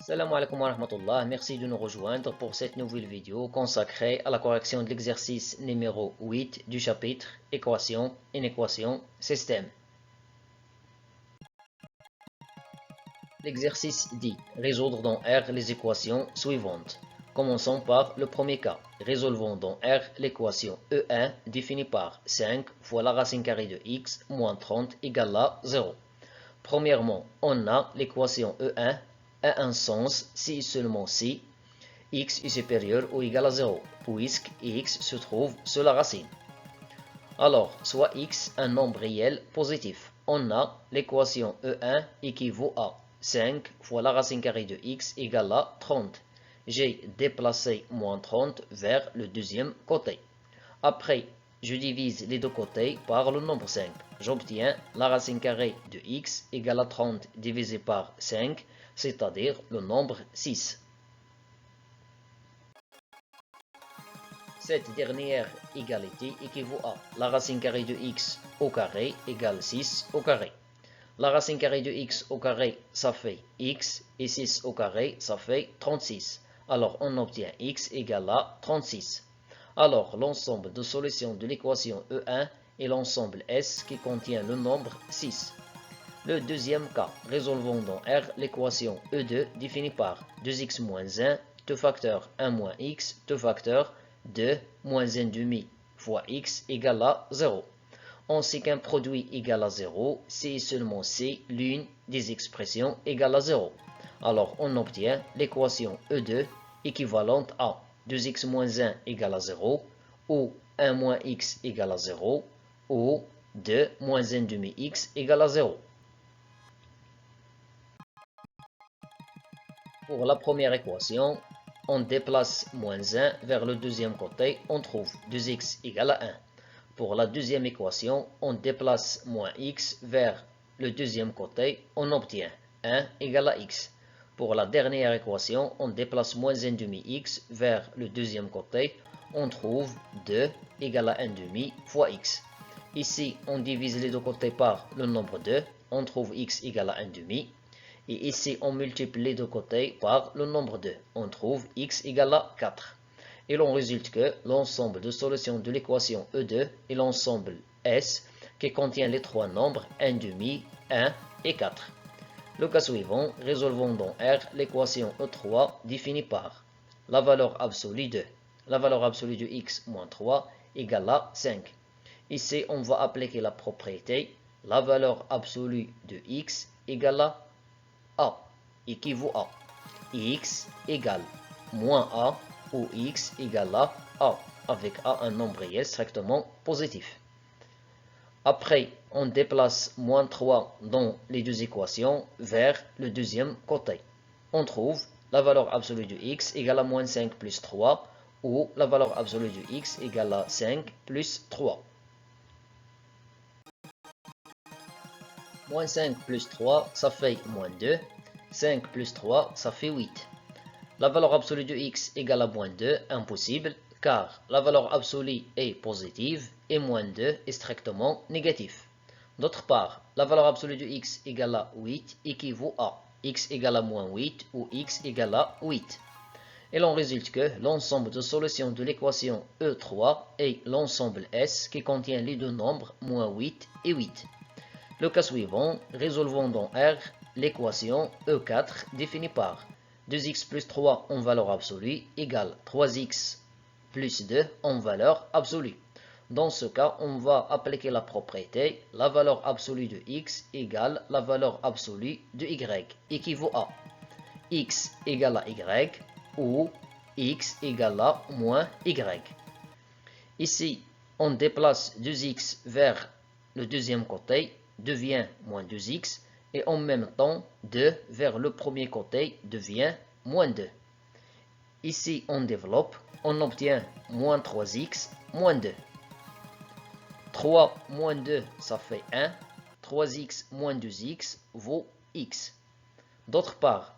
Salam alaikum wa rahmatullah, merci de nous rejoindre pour cette nouvelle vidéo consacrée à la correction de l'exercice numéro 8 du chapitre Équation, inéquation, système. L'exercice dit résoudre dans R les équations suivantes. Commençons par le premier cas. Résolvons dans R l'équation E1 définie par 5 fois la racine carrée de x moins 30 égale à 0. Premièrement, on a l'équation E1 a un sens si et seulement si x est supérieur ou égal à 0, puisque x se trouve sur la racine. Alors, soit x un nombre réel positif, on a l'équation E1 équivaut à 5 fois la racine carrée de x égale à 30. J'ai déplacé moins 30 vers le deuxième côté. Après, je divise les deux côtés par le nombre 5. J'obtiens la racine carrée de x égale à 30 divisé par 5, c'est-à-dire le nombre 6. Cette dernière égalité équivaut à la racine carrée de x au carré égale 6 au carré. La racine carrée de x au carré, ça fait x, et 6 au carré, ça fait 36. Alors on obtient x égale à 36. Alors l'ensemble de solutions de l'équation E1 est l'ensemble S qui contient le nombre 6. Le deuxième cas, résolvons dans R l'équation E2 définie par 2x moins 1, 2 facteur 1 moins x, 2 facteur 2 moins 1 demi fois x égale à 0. On sait qu'un produit égal à 0, c'est seulement si l'une des expressions égale à 0. Alors on obtient l'équation E2 équivalente à 2x moins 1 égale à 0, ou 1 moins x égale à 0, ou 2 moins 1 demi x égale à 0. Pour la première équation, on déplace moins 1 vers le deuxième côté, on trouve 2x égale à 1. Pour la deuxième équation, on déplace moins x vers le deuxième côté, on obtient 1 égale à x. Pour la dernière équation, on déplace moins 1 demi x vers le deuxième côté, on trouve 2 égale à 1 demi fois x. Ici, on divise les deux côtés par le nombre 2, on trouve x égale à 1 demi. Et ici, on multiplie les deux côtés par le nombre 2. On trouve x égale à 4. Et l'on résulte que l'ensemble de solutions de l'équation E2 est l'ensemble S qui contient les trois nombres 1 demi, 1 et 4. Le cas suivant, résolvons dans R l'équation E3 définie par la valeur absolue de x moins 3 égale à 5. Ici, on va appliquer la propriété la valeur absolue de x égale à A équivaut à x égale moins A ou x égale à A, avec A un nombre réel strictement positif. Après, on déplace moins 3 dans les deux équations vers le deuxième côté. On trouve la valeur absolue de x égale à moins 5 plus 3, ou la valeur absolue de x égale à 5 plus 3. Moins 5 plus 3, ça fait moins 2. 5 plus 3, ça fait 8. La valeur absolue de x égale à moins 2, impossible, car la valeur absolue est positive et moins 2 est strictement négatif. D'autre part, la valeur absolue de x égale à 8 équivaut à x égale à moins 8 ou x égale à 8. Et l'on résulte que l'ensemble de solutions de l'équation E3 est l'ensemble S qui contient les deux nombres moins 8 et 8. Le cas suivant, résolvons dans R l'équation E4 définie par 2x plus 3 en valeur absolue égale 3x plus 2 en valeur absolue. Dans ce cas, on va appliquer la propriété la valeur absolue de x égale la valeur absolue de y, équivaut à x égale à y ou x égale à moins y. Ici, on déplace 2x vers le deuxième côté, devient moins 2x, et en même temps 2 vers le premier côté devient moins 2. Ici on développe, on obtient moins 3x moins 2. 3 moins 2 ça fait 1, 3x moins 2x vaut x. D'autre part,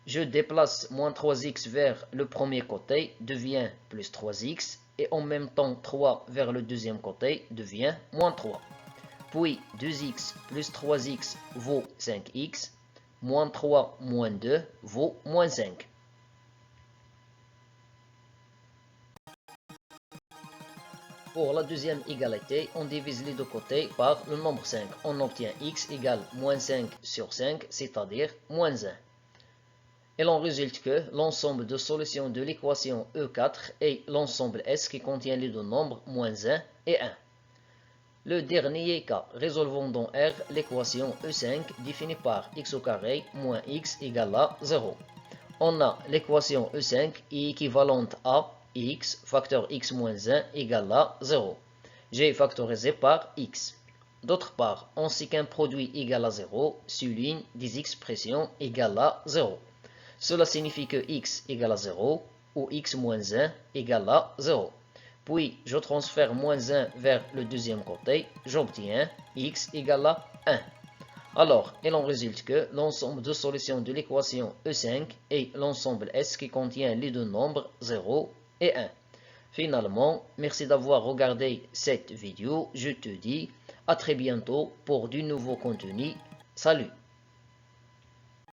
je déplace moins 3x vers le premier côté, devient plus 3x, et en même temps 3 vers le deuxième côté devient moins 3. Puis 2x plus 3x vaut 5x, moins 3 moins 2 vaut moins 5. Pour la deuxième égalité, on divise les deux côtés par le nombre 5. On obtient x égale moins 5 sur 5, c'est-à-dire moins 1. Et l'on résulte que l'ensemble de solutions de l'équation E4 est l'ensemble S qui contient les deux nombres moins 1 et 1. Le dernier cas, résolvons dans R l'équation E5 définie par x au carré moins x égale à 0. On a l'équation E5 est équivalente à x facteur x moins 1 égale à 0. J'ai factorisé par x. D'autre part, on sait qu'un produit égal à 0 souligne des expressions égales à 0. Cela signifie que x égale à 0 ou x moins 1 égale à 0. Puis, je transfère moins 1 vers le deuxième côté, j'obtiens x égale à 1. Alors, il en résulte que l'ensemble de solutions de l'équation E5 est l'ensemble S qui contient les deux nombres 0 et 1. Finalement, merci d'avoir regardé cette vidéo. Je te dis à très bientôt pour du nouveau contenu. Salut!